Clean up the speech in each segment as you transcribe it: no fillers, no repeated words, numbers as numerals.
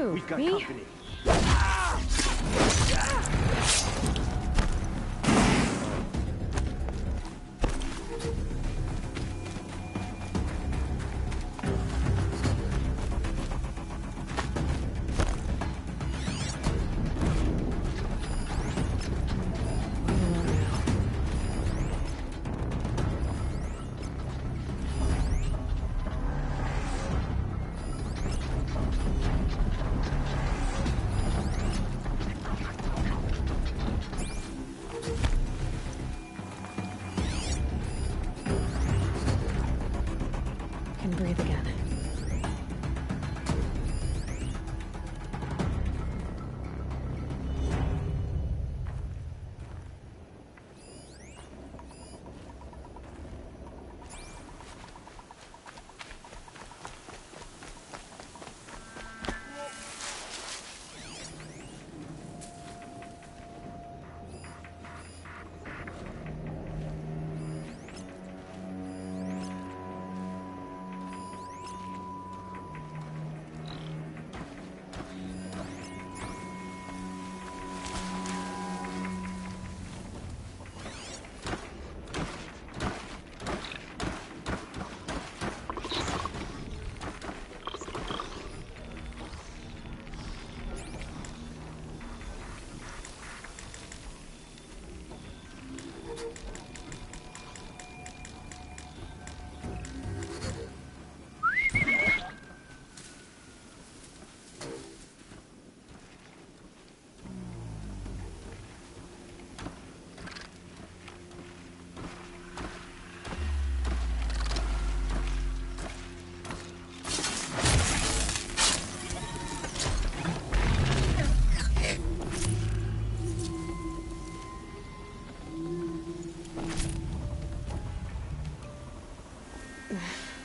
Who? We've got Me? company. Can breathe again.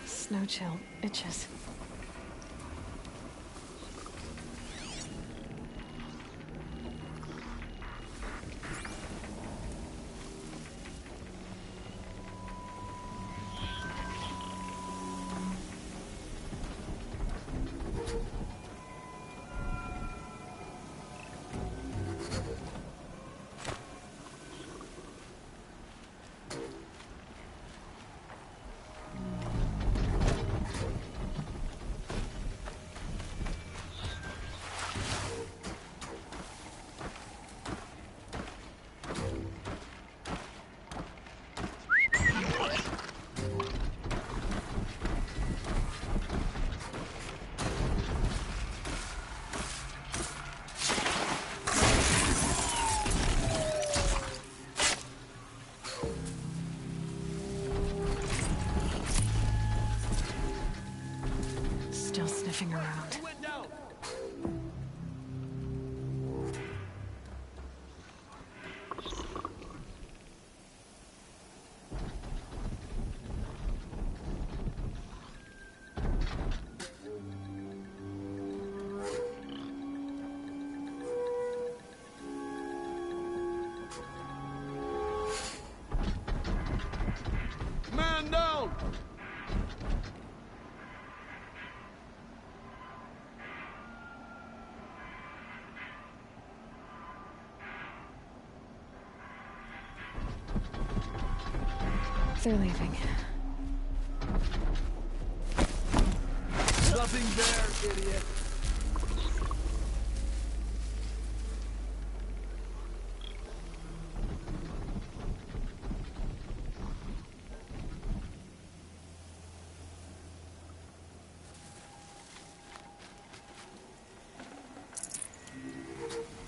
Snow chill itches. Still sniffing around. Man down! They're leaving. Nothing there, idiot.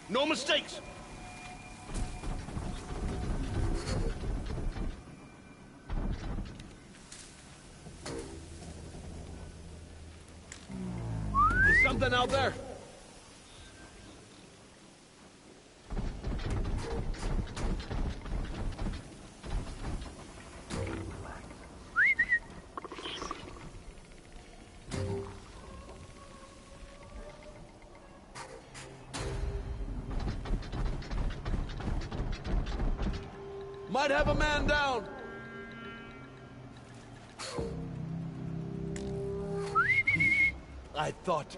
No mistakes! There's something out there! Might have a man down! I thought...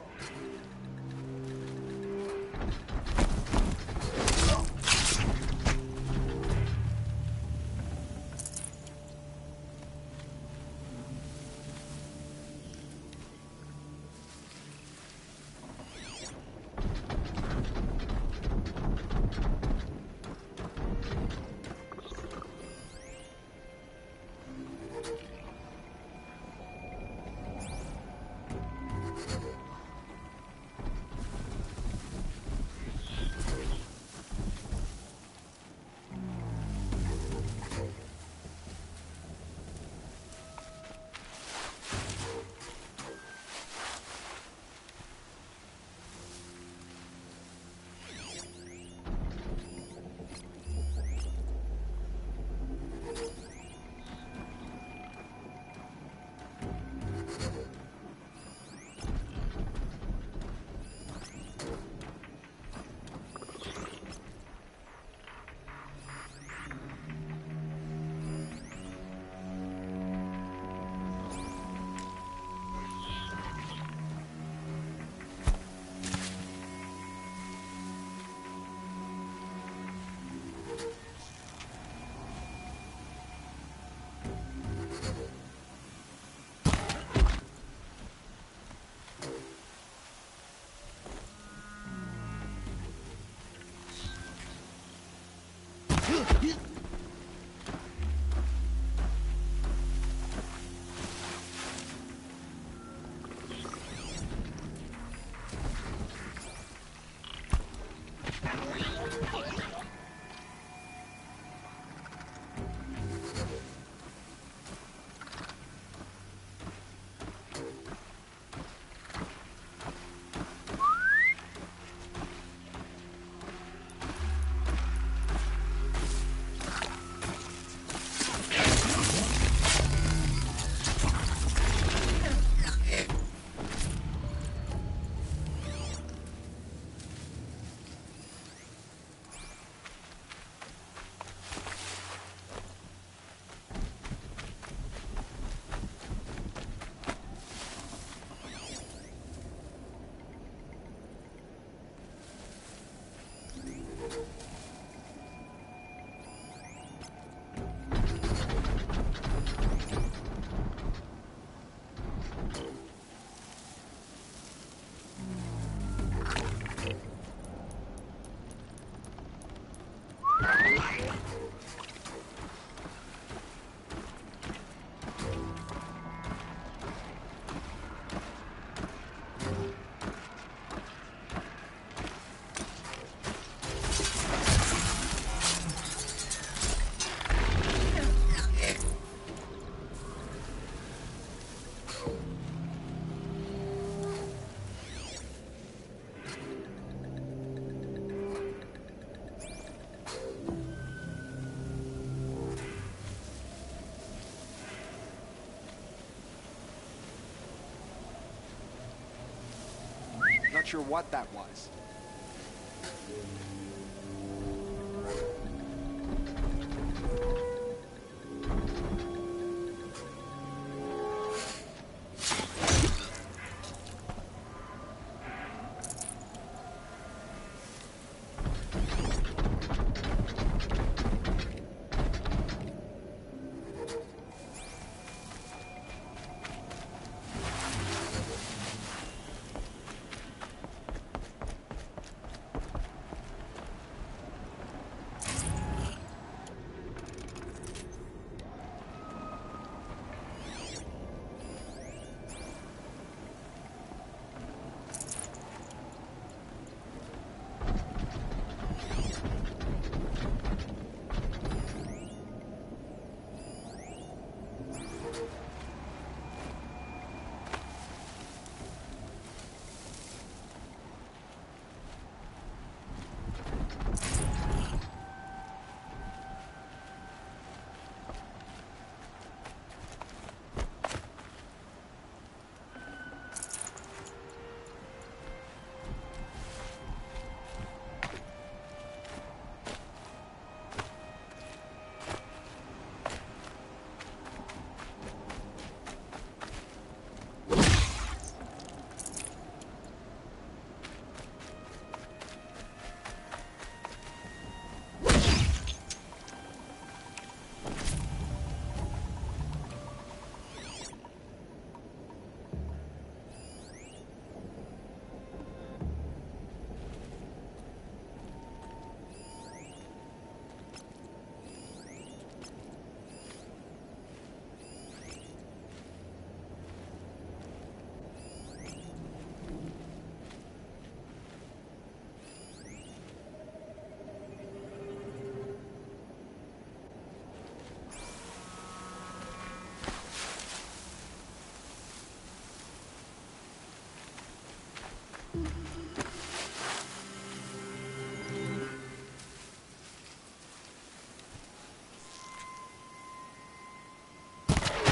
Not sure what that was.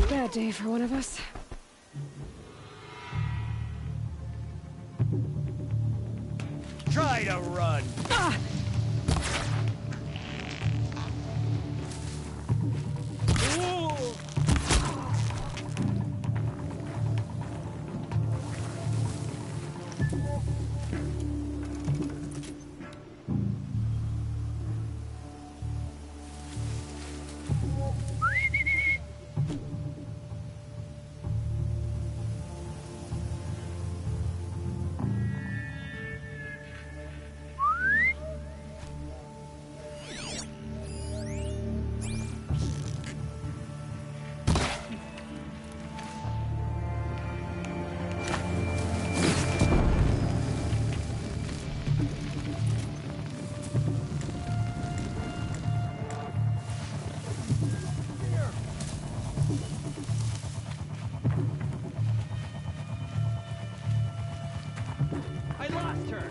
Bad day for one of us. Try to run. Ah! I lost her.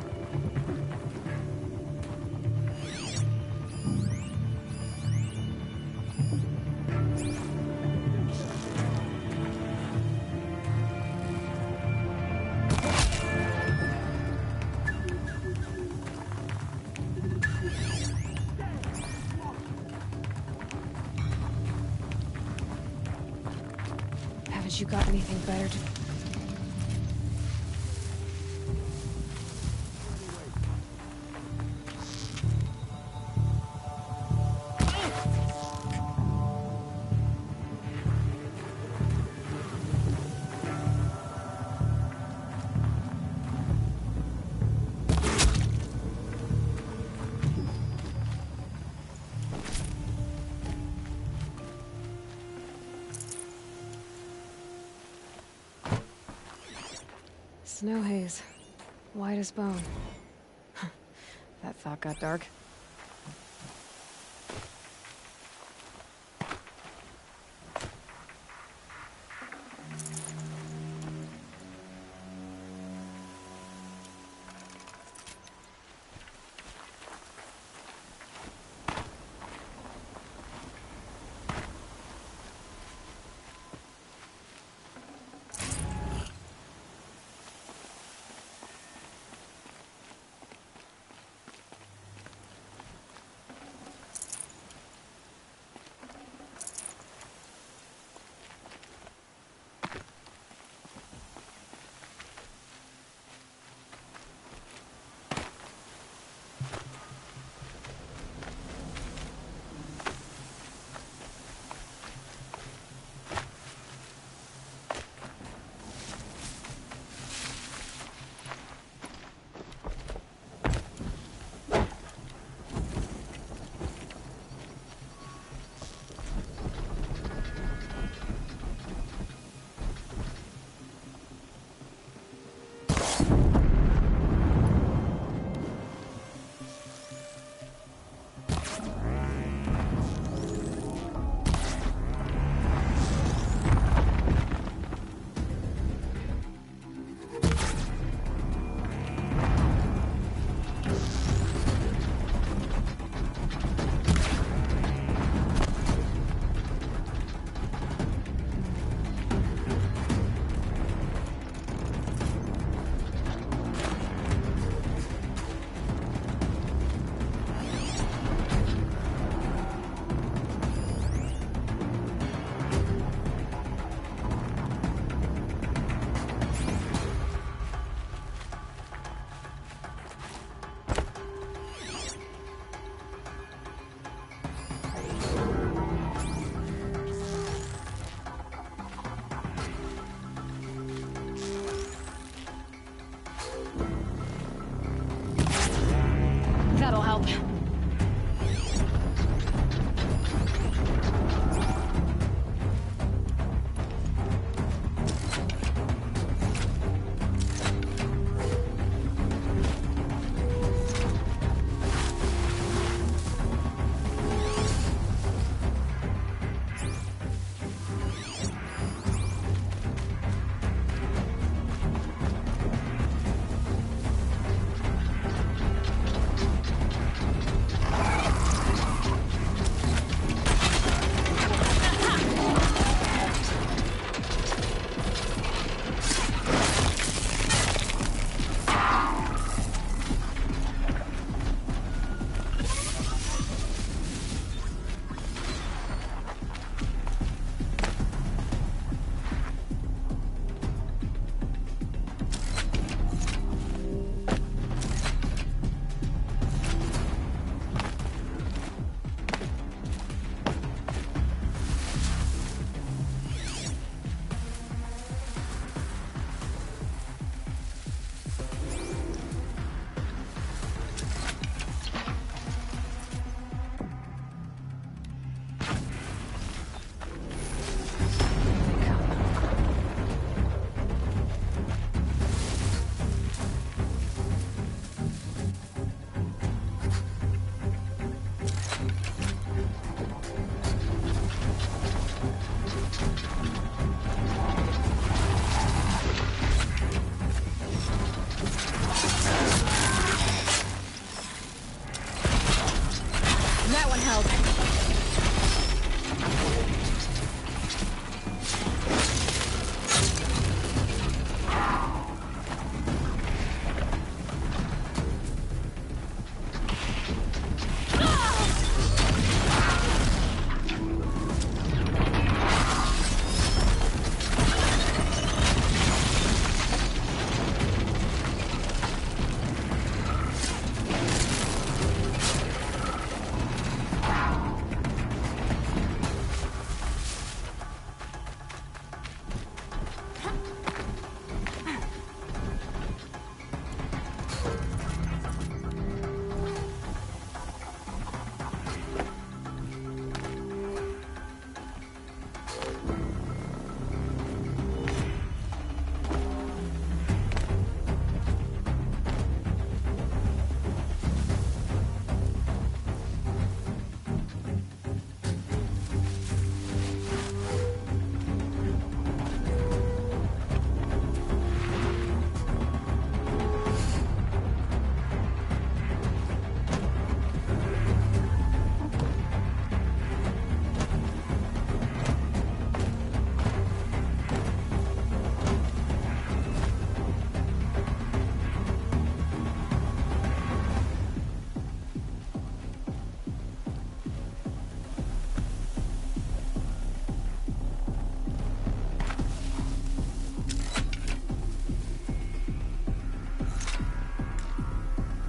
Haven't you got anything better to... Snow haze. White as bone. That thought got dark.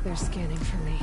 They're scanning for me.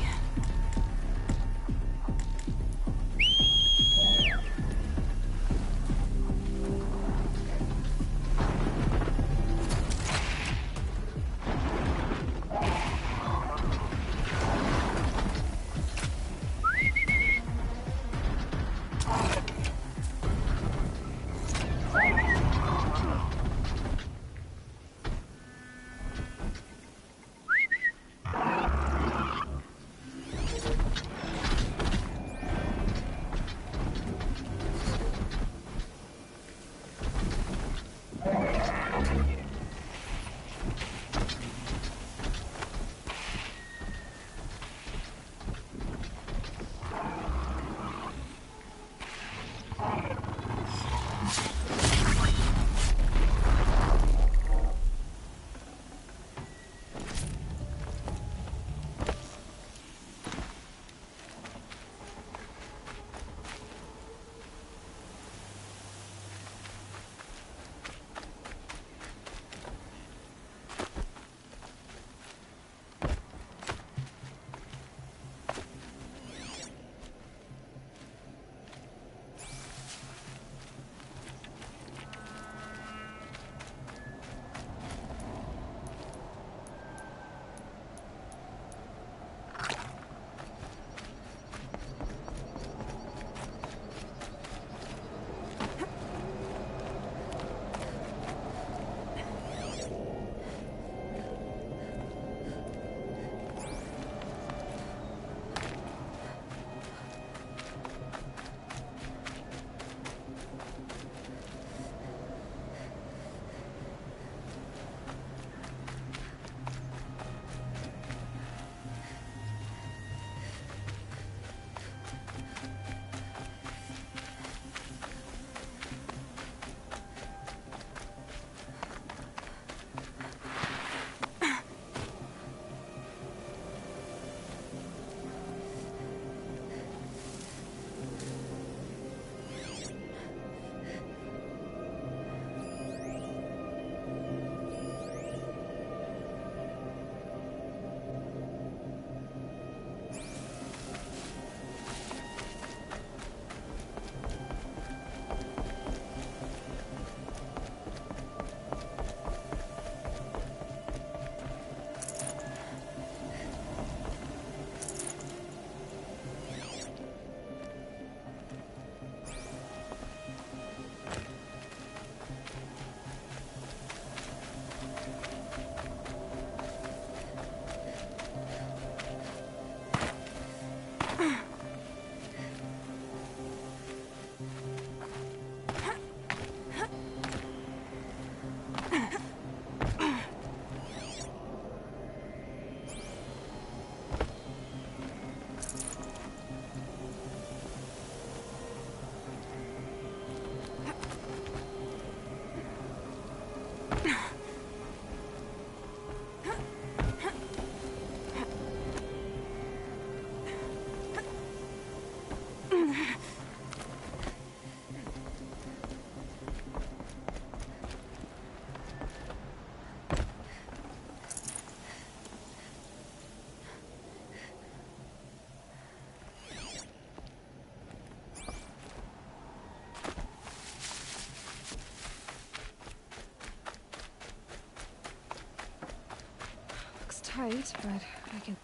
Tight, but I can...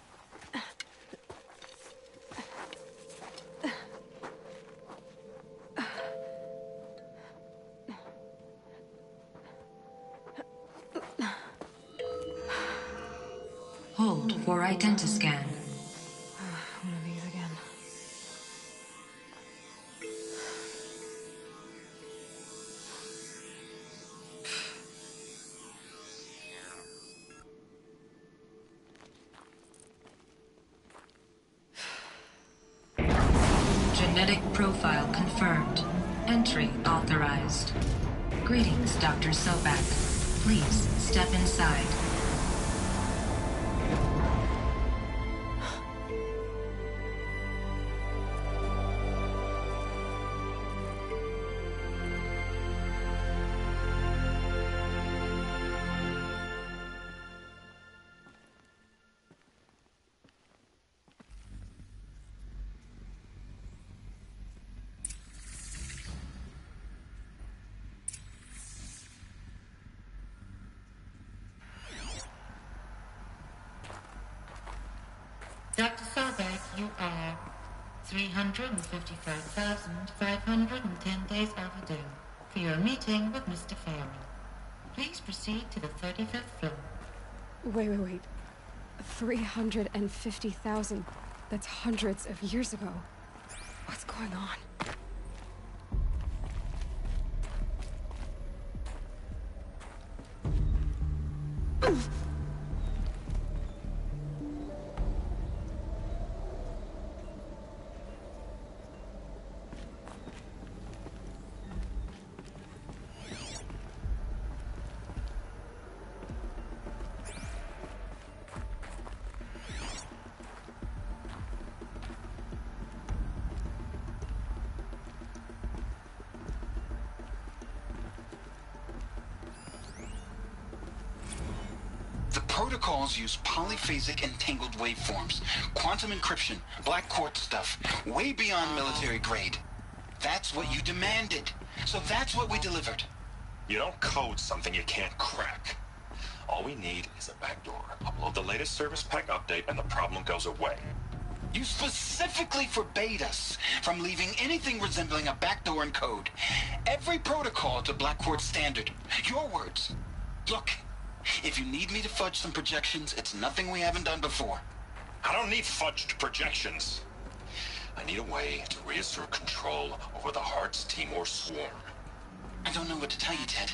Hold for identiscan. One of these again. Genetic profile confirmed. Entry authorized. Greetings, Dr. Sobak. Please step inside. Dr. Sobek, you are 355,510 days overdue for your meeting with Mr. Farrell. Please proceed to the 35th floor. Wait. 350,000. That's hundreds of years ago. What's going on? Protocols use polyphasic entangled waveforms, quantum encryption, black quartz stuff, way beyond military grade. That's what you demanded. So that's what we delivered. You don't code something you can't crack. All we need is a backdoor. Upload the latest service pack update and the problem goes away. You specifically forbade us from leaving anything resembling a backdoor in code. Every protocol to Black Quartz standard. Your words. Look, if you need me to fudge some projections, it's nothing we haven't done before. I don't need fudged projections. I need a way to reassert control over the Heart's Timor swarm. I don't know what to tell you, Ted.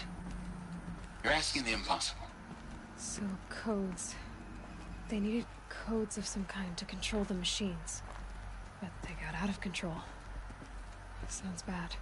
You're asking the impossible. So, codes. They needed codes of some kind to control the machines. But they got out of control. Sounds bad.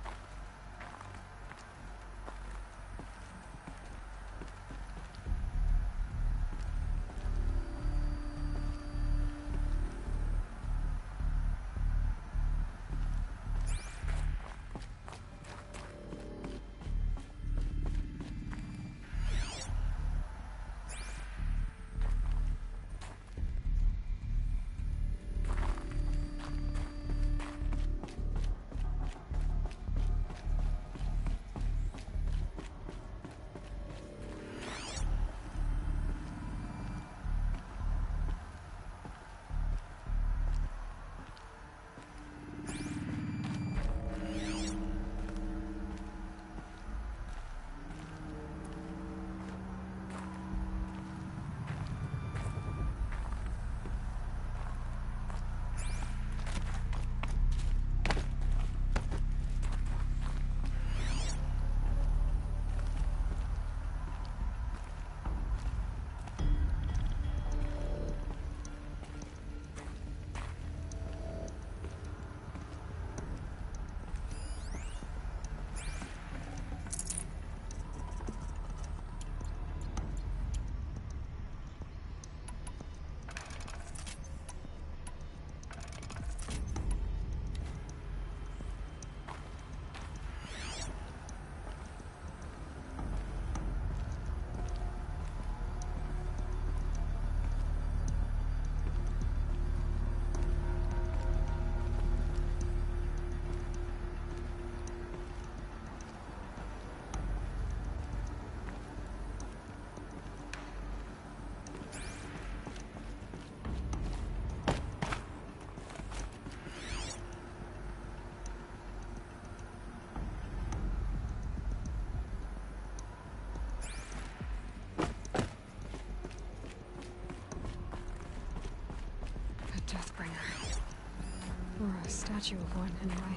Or a statue of one, anyway.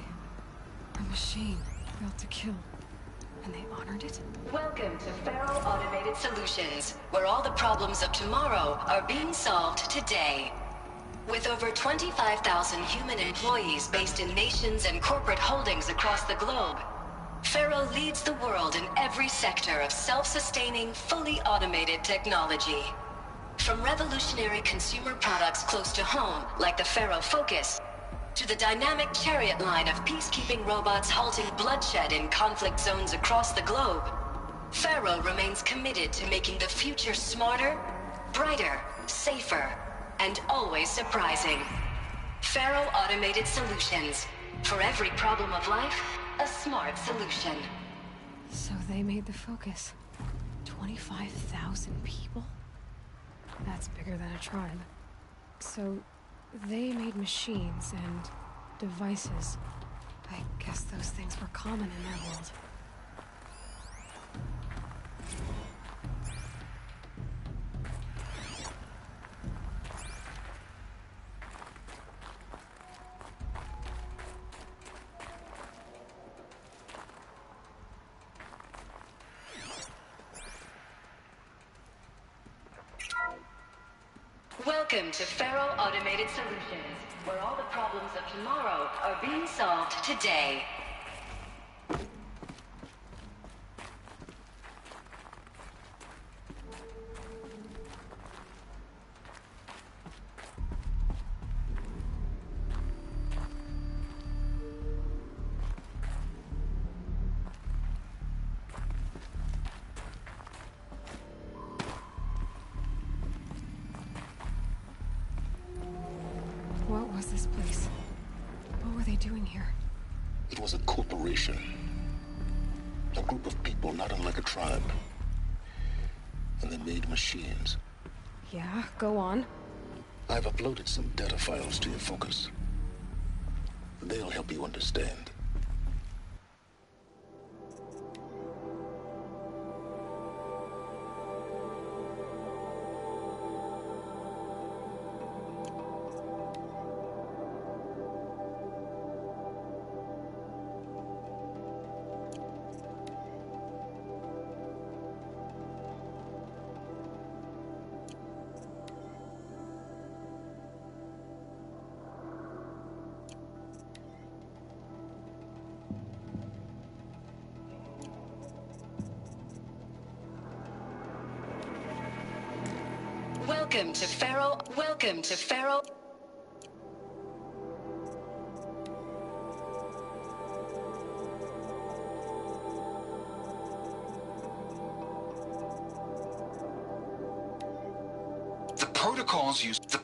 A machine built to kill. And they honored it? Welcome to Faro Automated Solutions, where all the problems of tomorrow are being solved today. With over 25,000 human employees based in nations and corporate holdings across the globe, Faro leads the world in every sector of self-sustaining, fully automated technology. From revolutionary consumer products close to home, like the Faro Focus, to the dynamic Chariot line of peacekeeping robots halting bloodshed in conflict zones across the globe, Faro remains committed to making the future smarter, brighter, safer, and always surprising. Faro Automated Solutions. For every problem of life, a smart solution. So they made the Focus. 25,000 people? That's bigger than a tribe. So, They made machines and devices. I guess those things were common in their world. Welcome to Faro Automated Solutions, where all the problems of tomorrow are being solved today. What was this place? What were they doing here? It was a corporation. A group of people not unlike a tribe. And they made machines. Yeah, go on. I've uploaded some data files to your focus. They'll help you understand. Welcome to Faro. Welcome to Faro. The protocols use the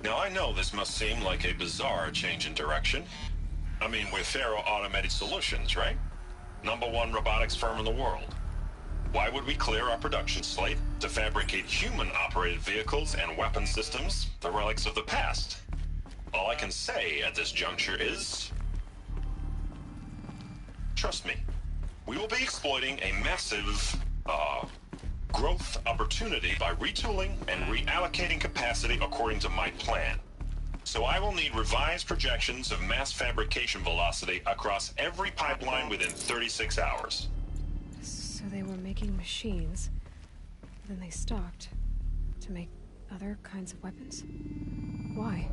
Now, I know this must seem like a bizarre change in direction. I mean, we're Faro Automated Solutions, right? #1 robotics firm in the world. Why would we clear our production slate to fabricate human-operated vehicles and weapon systems, the relics of the past? All I can say at this juncture is... trust me, we will be exploiting a massive, growth opportunity by retooling and reallocating capacity according to my plan. So I will need revised projections of mass fabrication velocity across every pipeline within 36 hours. So they were making machines, then they stopped to make other kinds of weapons. Why?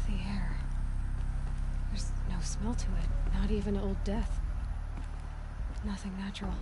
The air. There's no smell to it, not even old death. Nothing natural.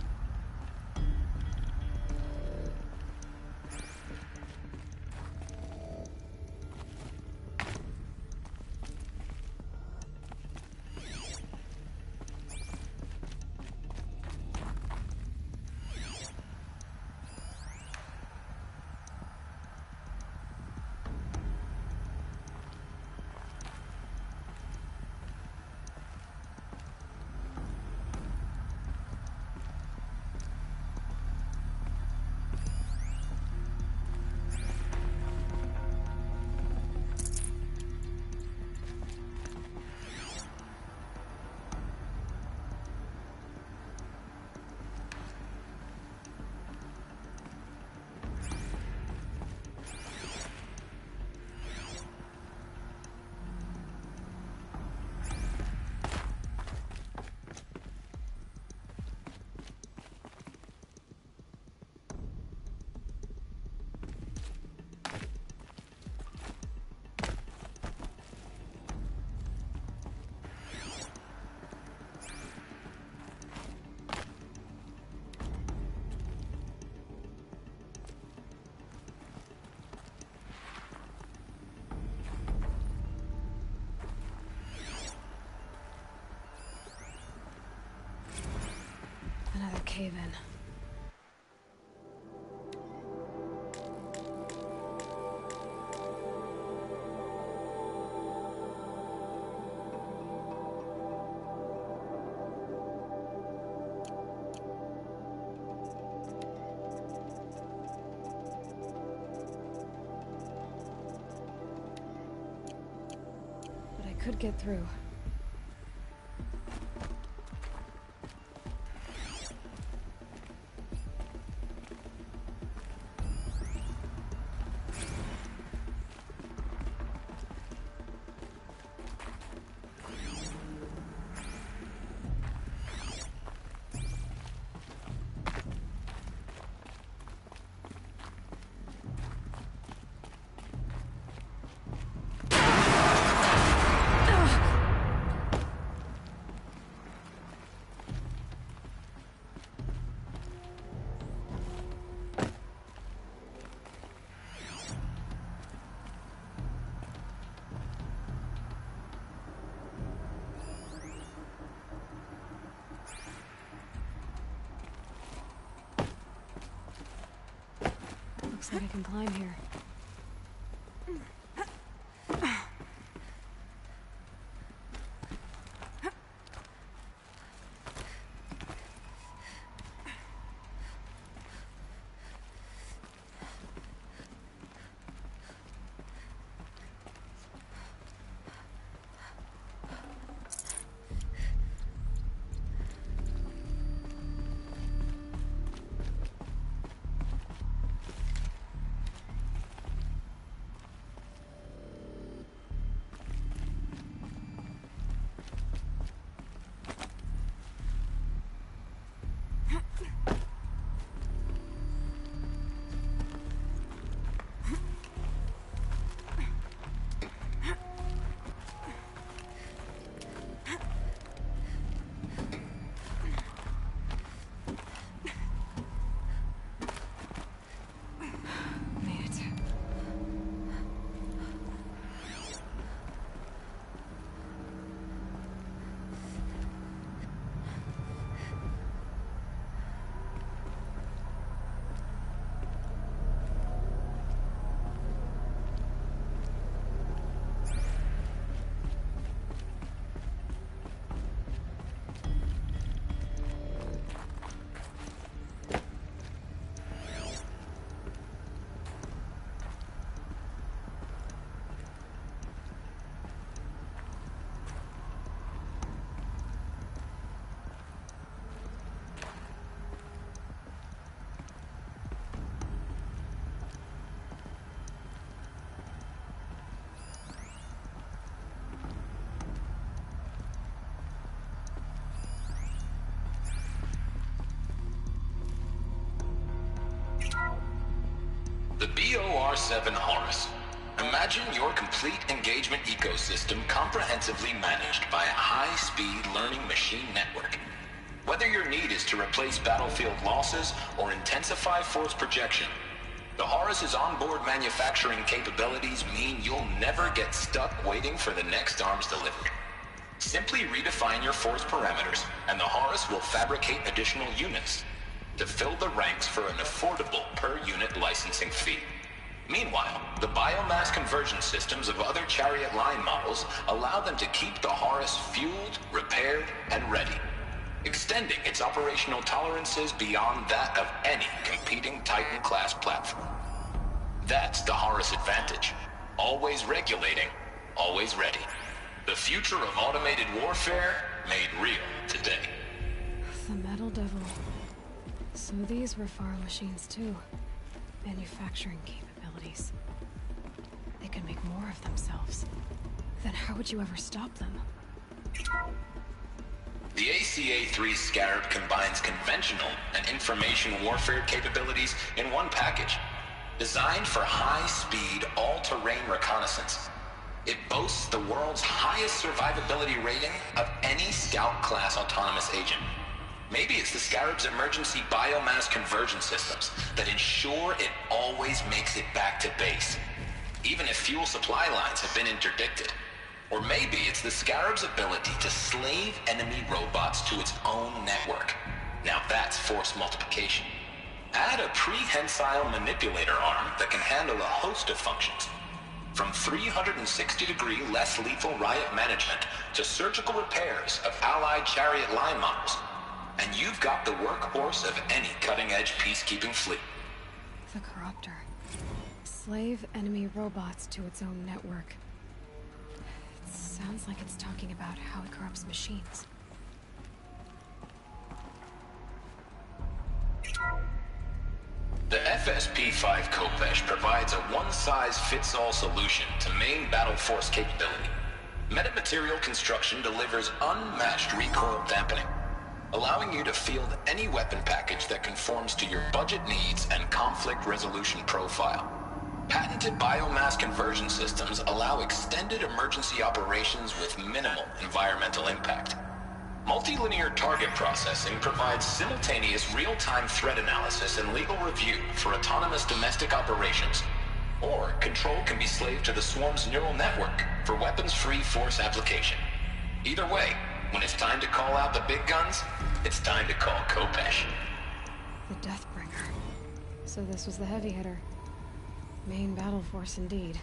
cave in. But I could get through. Looks like I can climb here. The BOR-7 Horus. Imagine your complete engagement ecosystem comprehensively managed by a high-speed learning machine network. Whether your need is to replace battlefield losses or intensify force projection, the Horus's onboard manufacturing capabilities mean you'll never get stuck waiting for the next arms delivered. Simply redefine your force parameters, and the Horus will fabricate additional units to fill the ranks for an affordable per-unit licensing fee. Meanwhile, the biomass conversion systems of other Chariot line models allow them to keep the Horus fueled, repaired, and ready, extending its operational tolerances beyond that of any competing Titan-class platform. That's the Horus advantage. Always regulating, always ready. The future of automated warfare made real today. The Metal Devil. So these were Faro machines too. Manufacturing capabilities. They could make more of themselves. Then how would you ever stop them? The ACA-3 Scarab combines conventional and information warfare capabilities in one package. Designed for high-speed, all-terrain reconnaissance. It boasts the world's highest survivability rating of any Scout-class autonomous agent. Maybe it's the Scarab's emergency biomass conversion systems that ensure it always makes it back to base, even if fuel supply lines have been interdicted. Or maybe it's the Scarab's ability to slave enemy robots to its own network. Now that's force multiplication. Add a prehensile manipulator arm that can handle a host of functions. From 360-degree less lethal riot management to surgical repairs of Allied chariot line models. And you've got the workhorse of any cutting-edge peacekeeping fleet. The Corruptor. Slave enemy robots to its own network. It sounds like it's talking about how it corrupts machines. The FSP-5 Khopesh provides a one-size-fits-all solution to main battle force capability. Metamaterial construction delivers unmatched recoil dampening, allowing you to field any weapon package that conforms to your budget needs and conflict resolution profile. Patented biomass conversion systems allow extended emergency operations with minimal environmental impact. Multilinear target processing provides simultaneous real-time threat analysis and legal review for autonomous domestic operations. Or control can be slaved to the Swarm's neural network for weapons-free force application. Either way, when it's time to call out the big guns, it's time to call Khopesh. The Deathbringer. So this was the heavy hitter. Main battle force indeed.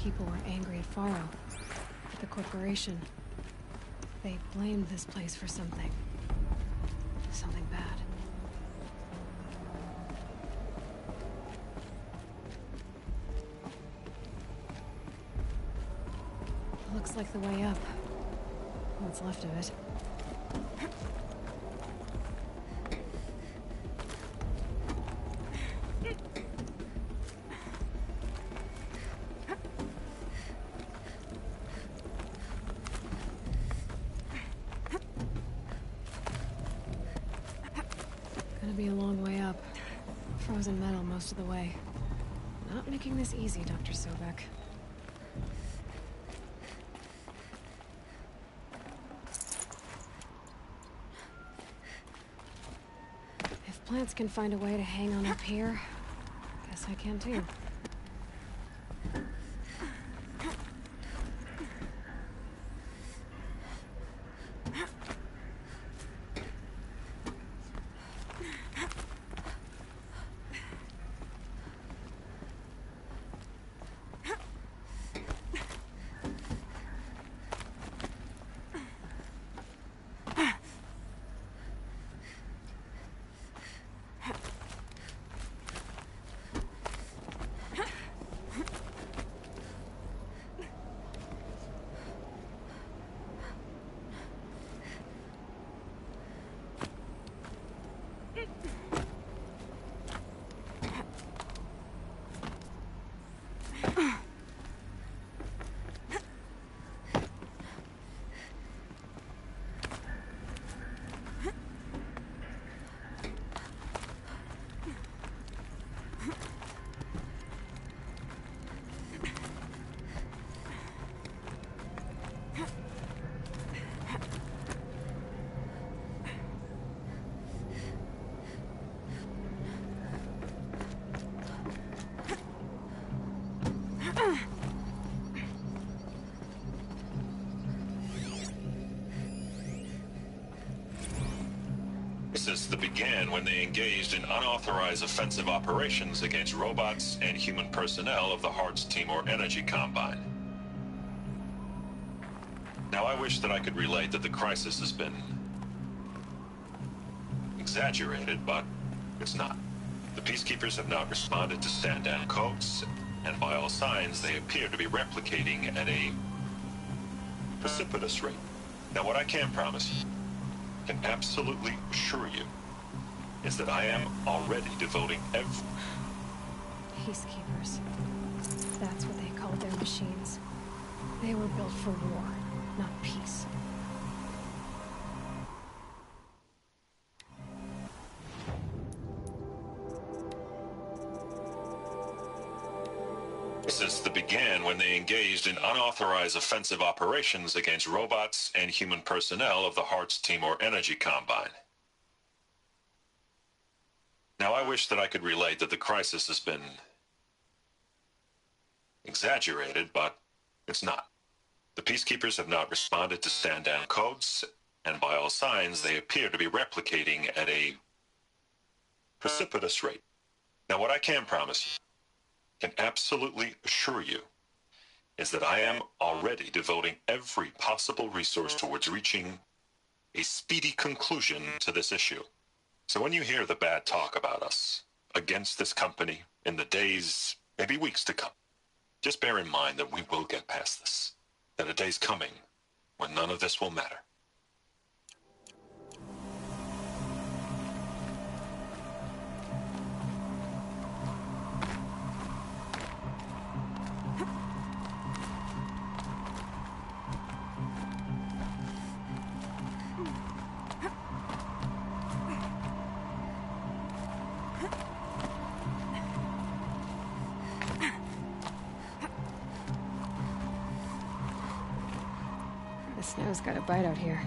People were angry at Faro, at the corporation. They blamed this place for something. Something bad. Looks like the way up. What's left of it. Be a long way up. Frozen metal most of the way. Not making this easy, Dr. Sobek. If plants can find a way to hang on up here, guess I can too. Crisis that began when they engaged in unauthorized offensive operations against robots and human personnel of the Hearts Timor Energy Combine. Now, I wish that I could relate that the crisis has been exaggerated, but it's not. The Peacekeepers have not responded to stand-down codes, and by all signs, they appear to be replicating at a precipitous rate. Now, what I can promise you, can absolutely assure you, is that I am already devoting every... Peacekeepers. That's what they called their machines. They were built for war, not peace. Crisis that began when they engaged in unauthorized offensive operations against robots and human personnel of the Hearts Timor Energy Combine. Now, I wish that I could relate that the crisis has been exaggerated, but it's not. The Peacekeepers have not responded to stand-down codes, and by all signs, they appear to be replicating at a precipitous rate. Now, what I can promise you, can absolutely assure you, is that I am already devoting every possible resource towards reaching a speedy conclusion to this issue. So when you hear the bad talk about us against this company in the days, maybe weeks to come, just bear in mind that we will get past this. That a day's coming when none of this will matter. The snow's got a bite out here.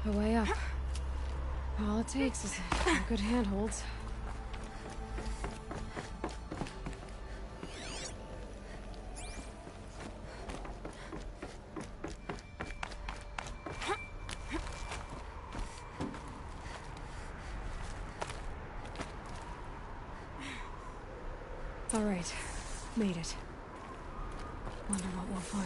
a way up. All it takes is a few good handholds. All right, made it. Wonder what we'll find.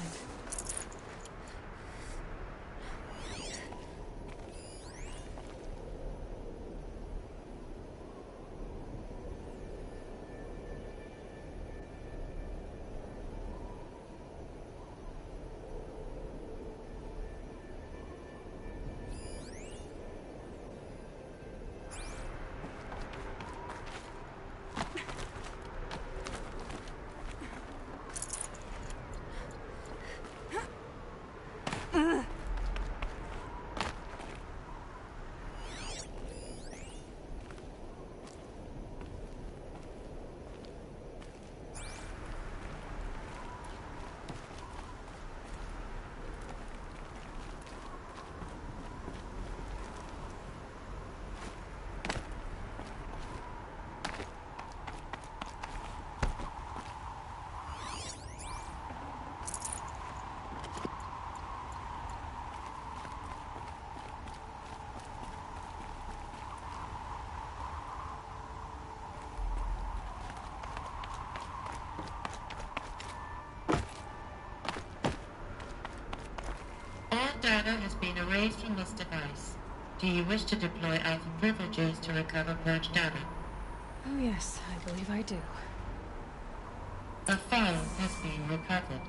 Data has been erased from this device. Do you wish to deploy alpha privileges to recover purged data? Oh yes, I believe I do. A file has been recovered.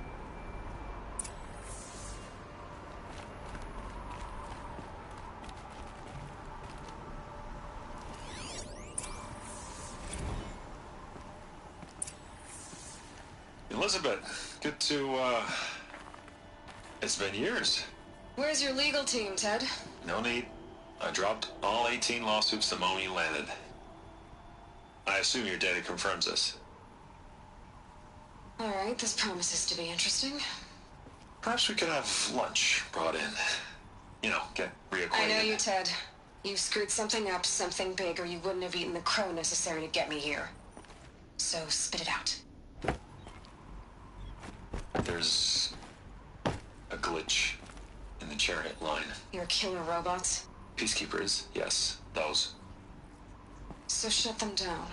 Elizabeth, good to, it's been years. Where's your legal team, Ted? No need. I dropped all 18 lawsuits the moment you landed. I assume your data confirms this. All right, this promises to be interesting. Perhaps we could have lunch brought in. You know, get reacquainted. I know you, Ted. You screwed something up, something big, or you wouldn't have eaten the crow necessary to get me here. So spit it out. There's a glitch in the chariot line. Your killer robots? Peacekeepers, yes, those. So shut them down.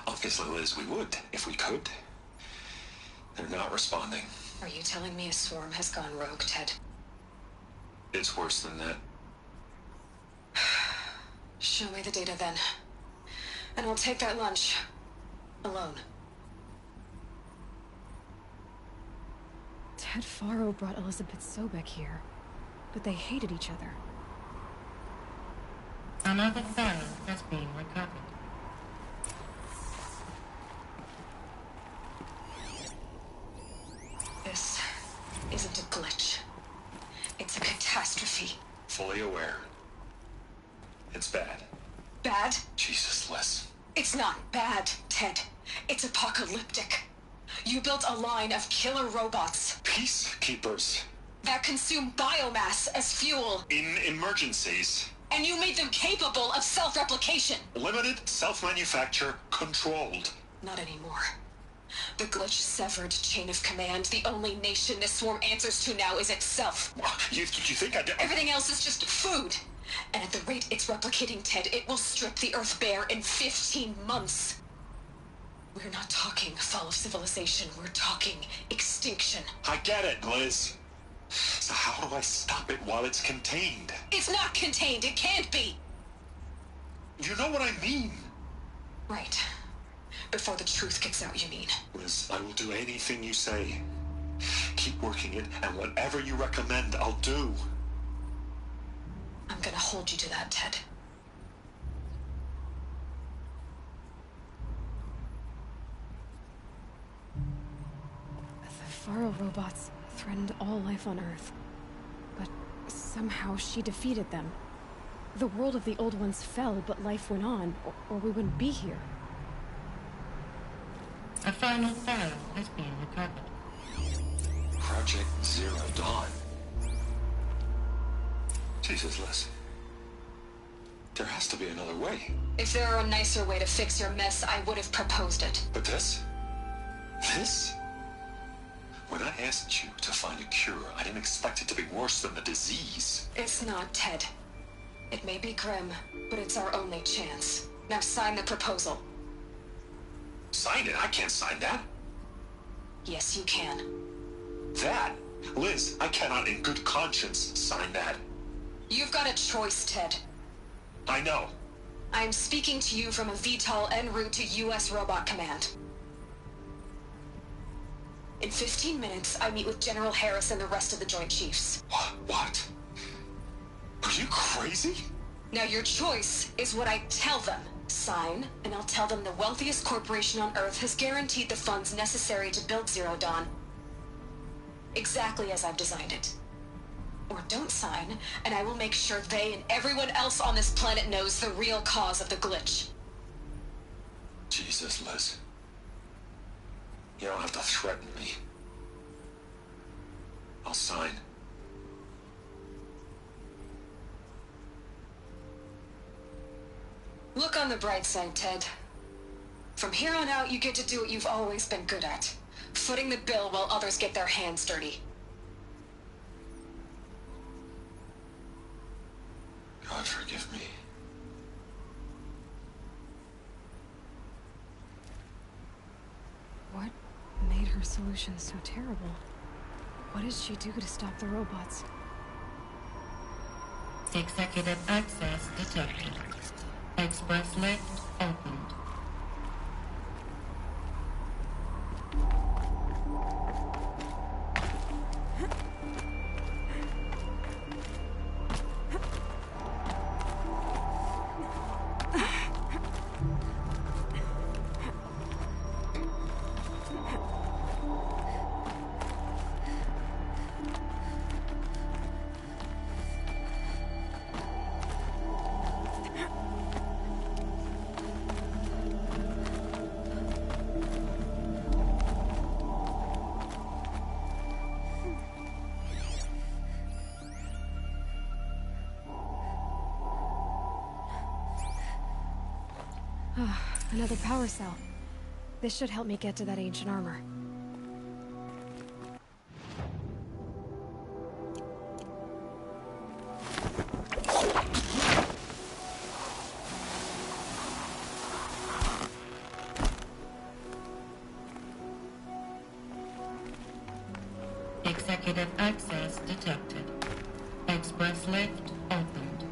Obviously, Liz, we would, if we could. They're not responding. Are you telling me a swarm has gone rogue, Ted? It's worse than that. Show me the data then. And I'll take that lunch. Alone. Ted Faro brought Elizabeth Sobek here, but they hated each other. Another file has been recovered. This isn't a glitch. It's a catastrophe. Fully aware. It's bad. Bad? Jesus, Liz. It's not bad, Ted. It's apocalyptic. You built a line of killer robots Peacekeepers. that consume biomass as fuel, In emergencies. and you made them capable of self-replication. Limited, self-manufacture, controlled. Not anymore. The glitch severed chain of command. The only nation this swarm answers to now is itself. You think I did? Everything else is just food. And at the rate it's replicating, Ted, it will strip the Earth bare in 15 months. We're not talking fall of civilization. We're talking extinction. I get it, Liz. So how do I stop it while it's contained? It's not contained. It can't be. You know what I mean. Right. Before the truth gets out, you mean? Liz, I will do anything you say. Keep working it, and whatever you recommend, I'll do. I'm gonna hold you to that, Ted. The Faro robots threatened all life on Earth. But somehow she defeated them. The world of the Old Ones fell, but life went on, or we wouldn't be here. A final file has been recovered. Project Zero Dawn. Jesus, Liz. There has to be another way. If there were a nicer way to fix your mess, I would have proposed it. But this? This? When I asked you to find a cure, I didn't expect it to be worse than the disease. It's not, Ted. It may be grim, but it's our only chance. Now sign the proposal. Sign it? I can't sign that. Yes, you can. That? Liz, I cannot in good conscience sign that. You've got a choice, Ted. I know. I'm speaking to you from a VTOL en route to U.S. Robot Command. In 15 minutes, I meet with General Harris and the rest of the Joint Chiefs. What? Are you crazy? Now your choice is what I tell them. Sign, and I'll tell them the wealthiest corporation on Earth has guaranteed the funds necessary to build Zero Dawn. Exactly as I've designed it. Or don't sign, and I will make sure they and everyone else on this planet knows the real cause of the glitch. Jesus, Liz. You don't have to threaten me. I'll sign. Look on the bright side, Ted. From here on out, you get to do what you've always been good at. Footing the bill while others get their hands dirty. God forgive me. What made her solution so terrible? What did she do to stop the robots? Executive access detected. Express lift opened. Another power cell. This should help me get to that ancient armor. Executive access detected. Express lift opened.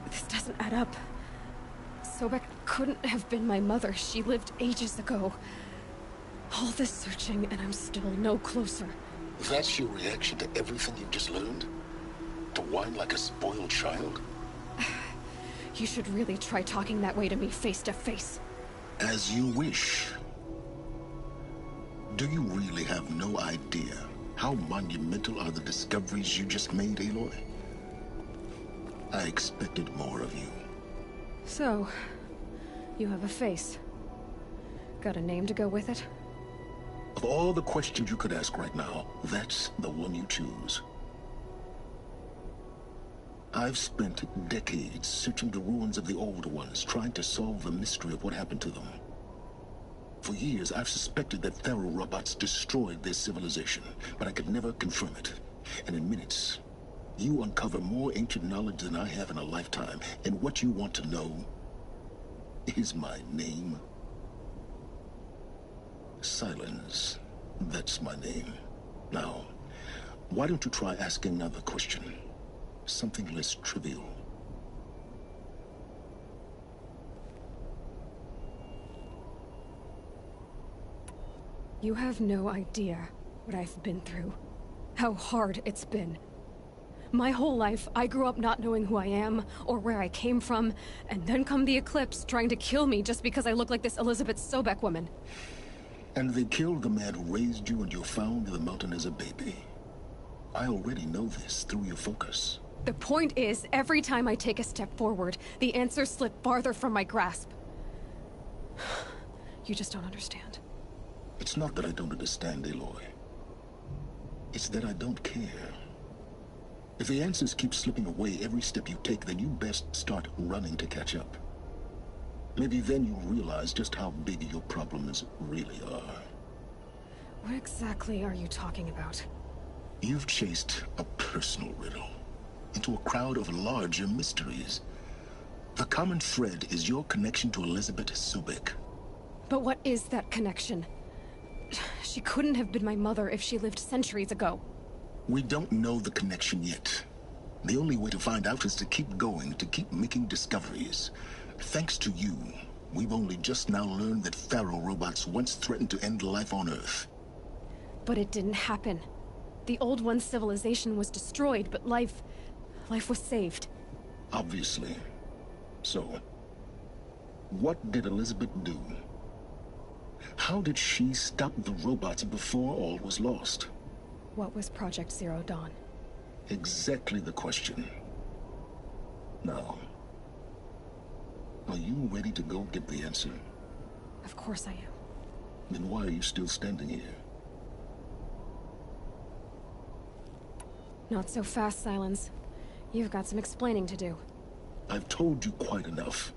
This doesn't add up. Sobek couldn't have been my mother. She lived ages ago. All this searching, and I'm still no closer. That's your reaction to everything you've just learned? To whine like a spoiled child? You should really try talking that way to me face to face. As you wish. Do you really have no idea how monumental are the discoveries you just made, Aloy? I expected more of you. So, you have a face. Got a name to go with it? Of all the questions you could ask right now, that's the one you choose. I've spent decades searching the ruins of the older ones, trying to solve the mystery of what happened to them. For years, I've suspected that Thero robots destroyed their civilization, but I could never confirm it. And in minutes, you uncover more ancient knowledge than I have in a lifetime, and what you want to know is my name. Silence. That's my name. Now, why don't you try asking another question? Something less trivial. You have no idea what I've been through. How hard it's been. My whole life, I grew up not knowing who I am, or where I came from, and then come the Eclipse trying to kill me just because I look like this Elizabeth Sobek woman. And they killed the man who raised you and you found in the mountain as a baby. I already know this through your focus. The point is, every time I take a step forward, the answers slip farther from my grasp. You just don't understand. It's not that I don't understand, Aloy. It's that I don't care. If the answers keep slipping away every step you take, then you best start running to catch up. Maybe then you'll realize just how big your problems really are. What exactly are you talking about? You've chased a personal riddle into a crowd of larger mysteries. The common thread is your connection to Elizabeth Sobek. But what is that connection? She couldn't have been my mother if she lived centuries ago. We don't know the connection yet. The only way to find out is to keep going, to keep making discoveries. Thanks to you, we've only just now learned that Faro robots once threatened to end life on Earth. But it didn't happen. The Old One's civilization was destroyed, but life was saved. Obviously. So, what did Elizabeth do? How did she stop the robots before all was lost? What was Project Zero Dawn? Exactly the question. Now, are you ready to go get the answer? Of course I am. Then why are you still standing here? Not so fast, Silence. You've got some explaining to do. I've told you quite enough.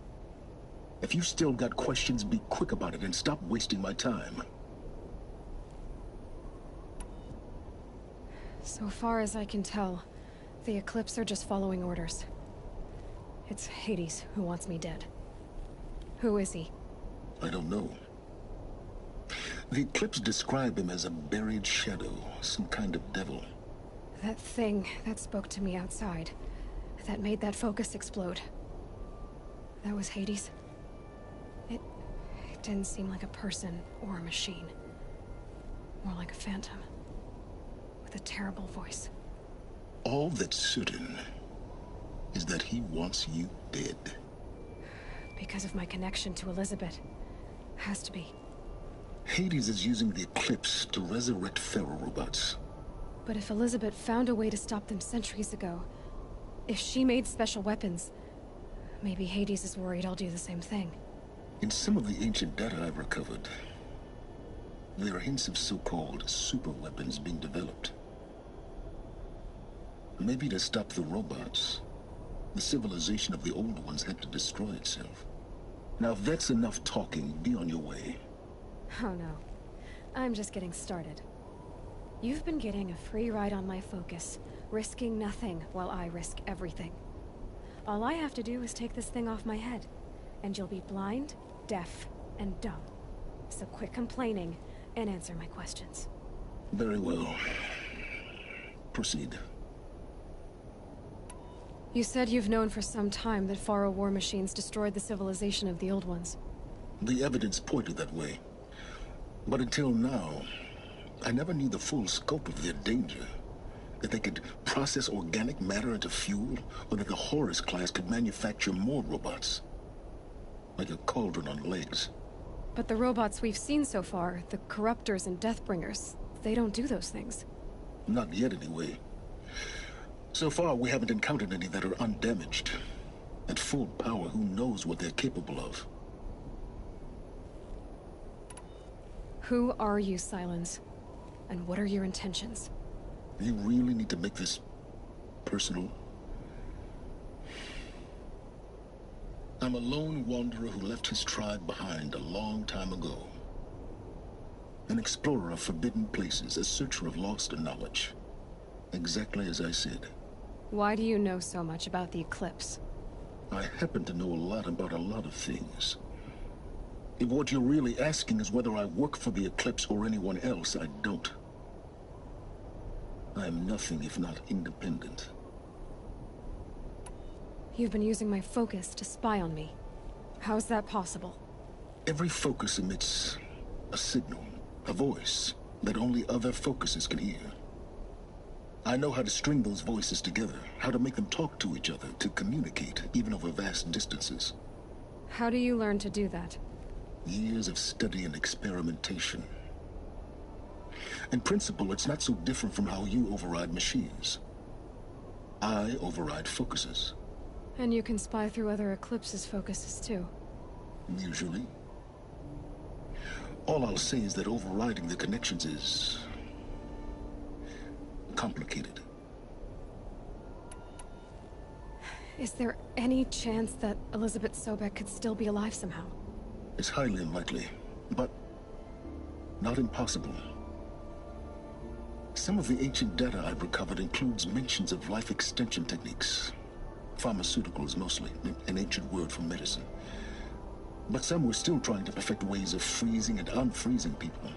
If you've still got questions, be quick about it and stop wasting my time. So far as I can tell, the Eclipse are just following orders. It's Hades who wants me dead. Who is he? I don't know. The Eclipse describe him as a buried shadow, some kind of devil. That thing that spoke to me outside, that made that focus explode. That was Hades. It didn't seem like a person or a machine. More like a phantom. With a terrible voice. All that's certain is that he wants you dead. Because of my connection to Elizabeth. Has to be. Hades is using the Eclipse to resurrect Faro robots. But if Elizabeth found a way to stop them centuries ago, if she made special weapons, maybe Hades is worried I'll do the same thing. In some of the ancient data I've recovered, there are hints of so-called super weapons being developed. Maybe to stop the robots, the civilization of the old ones had to destroy itself. Now if that's enough talking, be on your way. Oh no. I'm just getting started. You've been getting a free ride on my focus, risking nothing while I risk everything. All I have to do is take this thing off my head, and you'll be blind, deaf, and dumb. So quit complaining and answer my questions. Very well. Proceed. You said you've known for some time that Faro war machines destroyed the civilization of the Old Ones. The evidence pointed that way. But until now, I never knew the full scope of their danger. That they could process organic matter into fuel, or that the Horus class could manufacture more robots. Like a cauldron on legs. But the robots we've seen so far, the Corruptors and Deathbringers, they don't do those things. Not yet, anyway. So far, we haven't encountered any that are undamaged. At full power, who knows what they're capable of? Who are you, Silence? And what are your intentions? You really need to make this personal? I'm a lone wanderer who left his tribe behind a long time ago. An explorer of forbidden places, a searcher of lost knowledge. Exactly as I said. Why do you know so much about the Eclipse? I happen to know a lot about a lot of things. If what you're really asking is whether I work for the Eclipse or anyone else, I don't. I am nothing if not independent. You've been using my focus to spy on me. How's that possible? Every focus emits a signal, a voice, that only other focuses can hear. I know how to string those voices together, how to make them talk to each other, to communicate, even over vast distances. How do you learn to do that? Years of study and experimentation. In principle, it's not so different from how you override machines. I override focuses. And you can spy through other Eclipse's focuses too. Usually. All I'll say is that overriding the connections is complicated. Is there any chance that Elizabeth Sobek could still be alive somehow? It's highly unlikely, but not impossible. Some of the ancient data I've recovered includes mentions of life extension techniques. Pharmaceuticals mostly, an ancient word for medicine. But some were still trying to perfect ways of freezing and unfreezing people.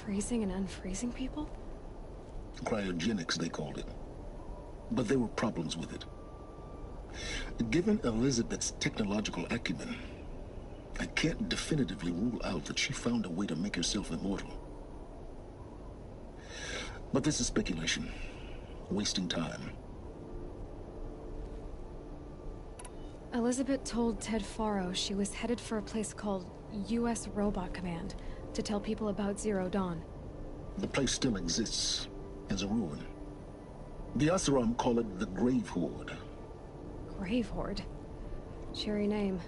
Freezing and unfreezing people? Cryogenics, they called it. But there were problems with it. Given Elizabeth's technological acumen, I can't definitively rule out that she found a way to make herself immortal. But this is speculation. Wasting time. Elizabeth told Ted Faro she was headed for a place called U.S. Robot Command to tell people about Zero Dawn. The place still exists as a ruin. The Oseram call it the Grave Horde. Grave Horde? Cheery name.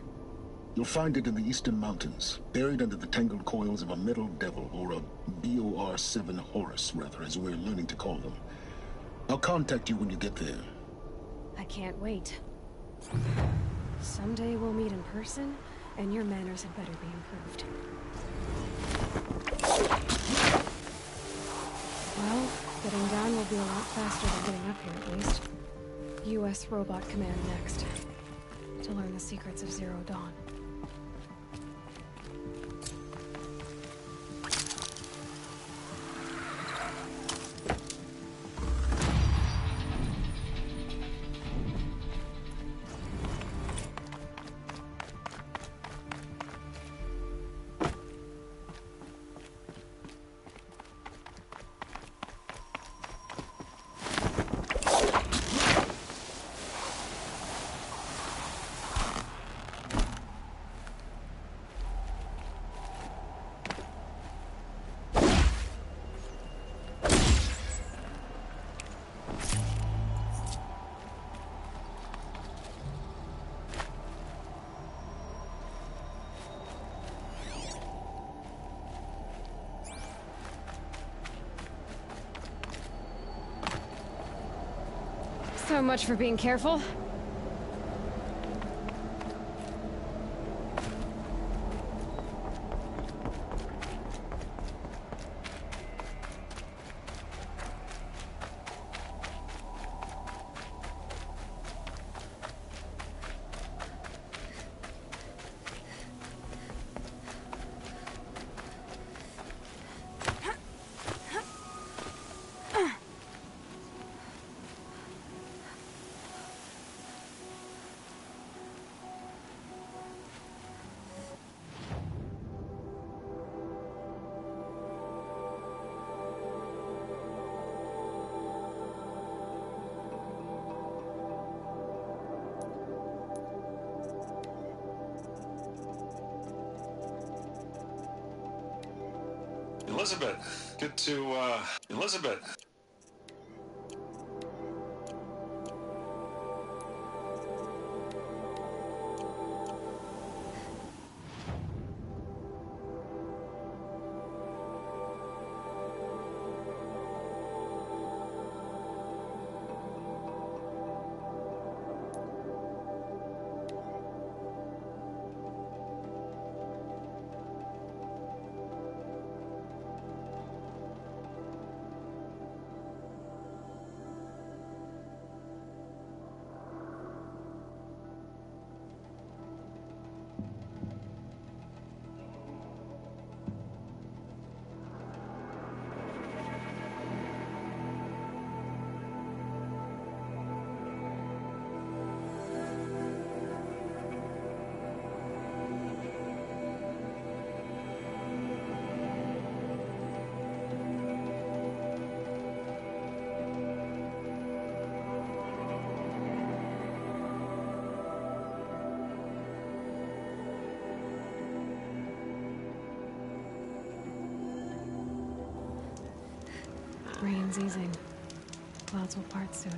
You'll find it in the Eastern Mountains, buried under the tangled coils of a metal devil, or a BOR-7 Horus, rather, as we're learning to call them. I'll contact you when you get there. I can't wait. Someday we'll meet in person, and your manners had better be improved. Well, getting down will be a lot faster than getting up here, at least. U.S. Robot Command next. To learn the secrets of Zero Dawn. So much for being careful. Elizabeth, good to, Elizabeth. Rain's easing. Clouds will part soon.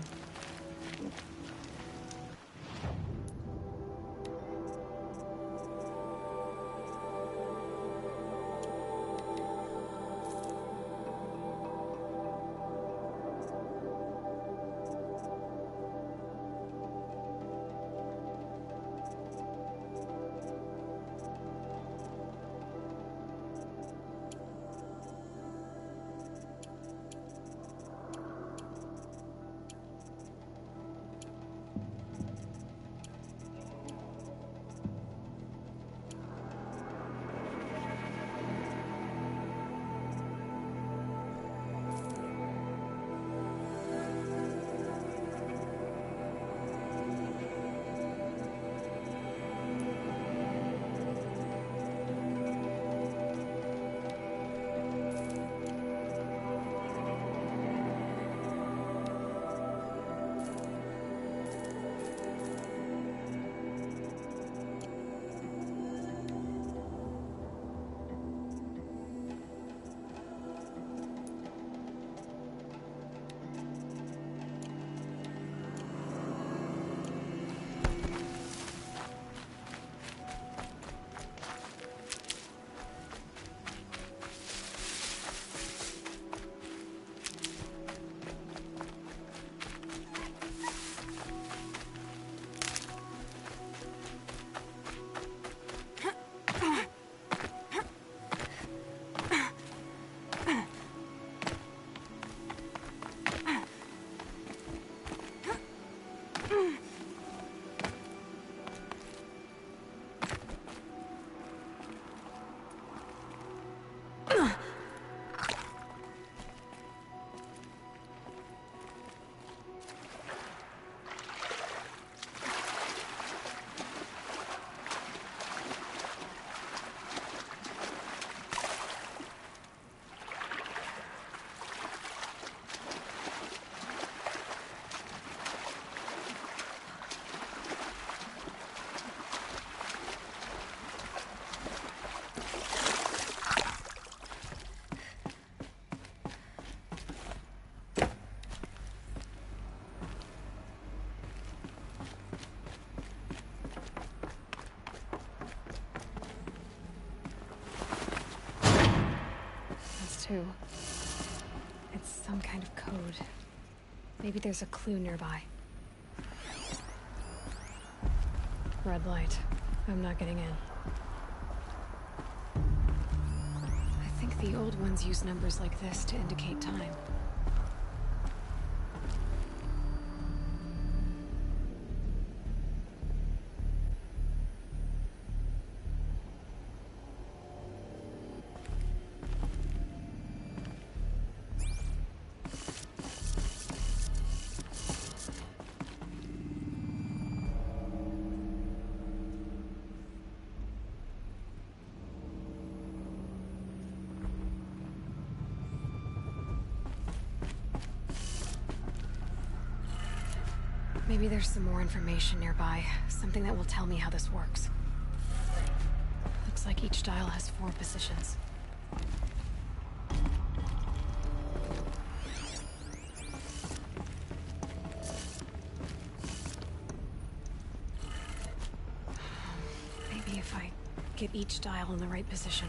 too. It's some kind of code. Maybe there's a clue nearby. Red light. I'm not getting in. I think the old ones use numbers like this to indicate time. Maybe there's some more information nearby. Something that will tell me how this works. Looks like each dial has 4 positions. Maybe if I get each dial in the right position.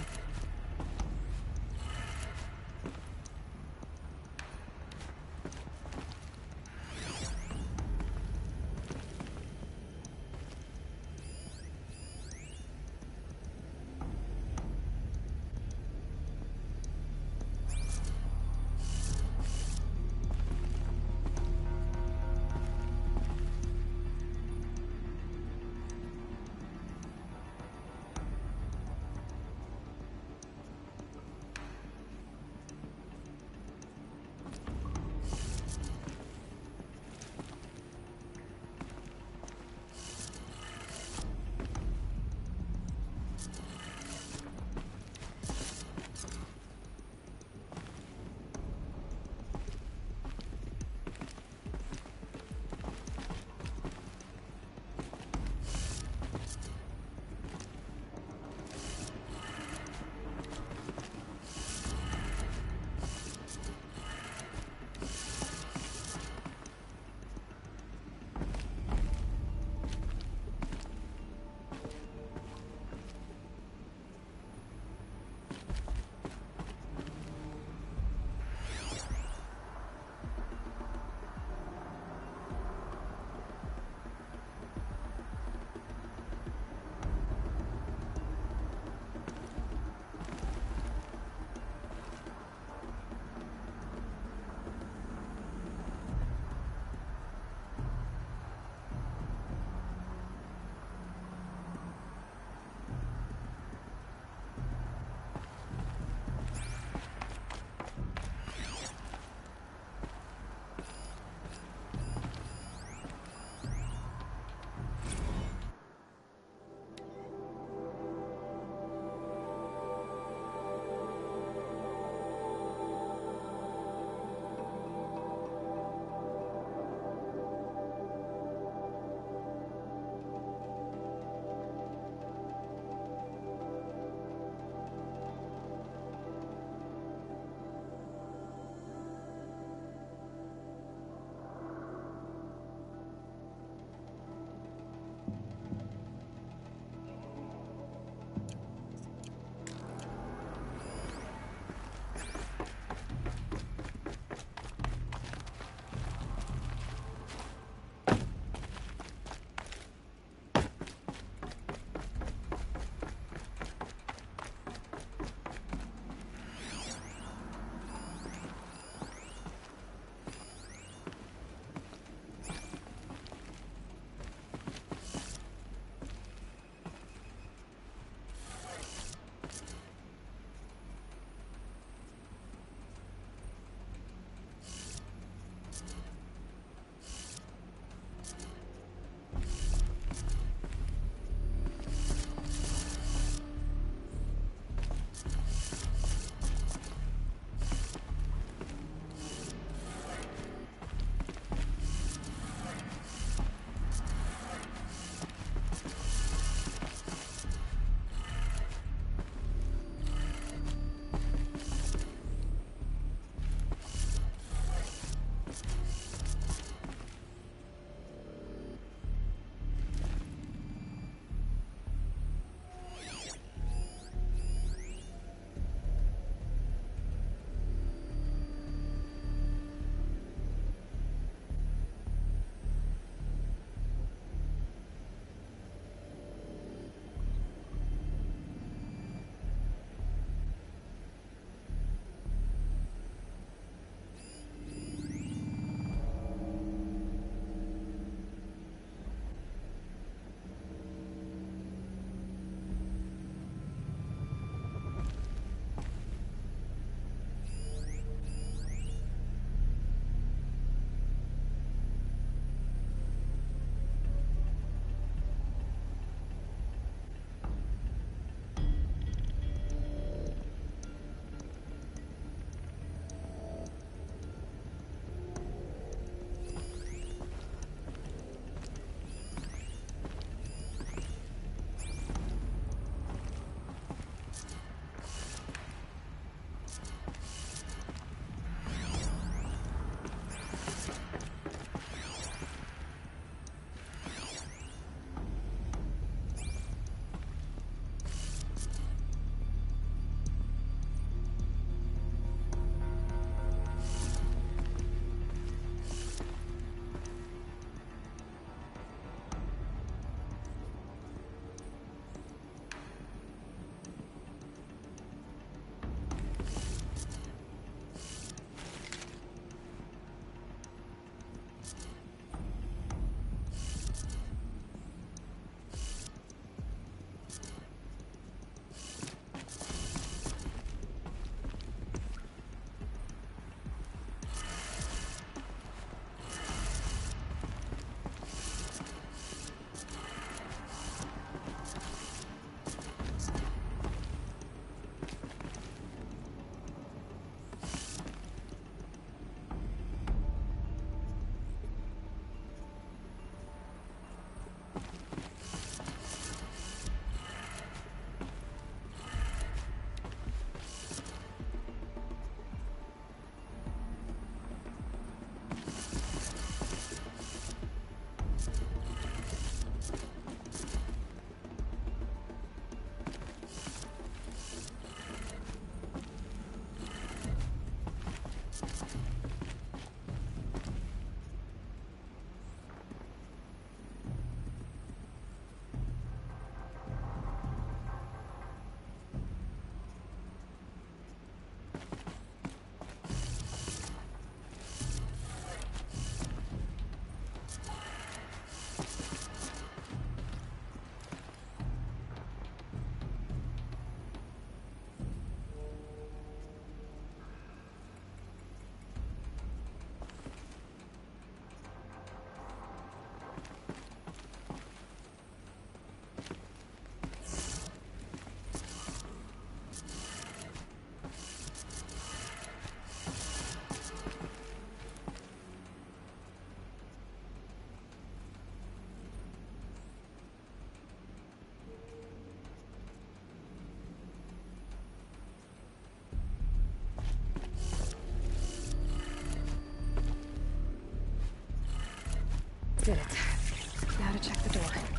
Did it. Now to check the door.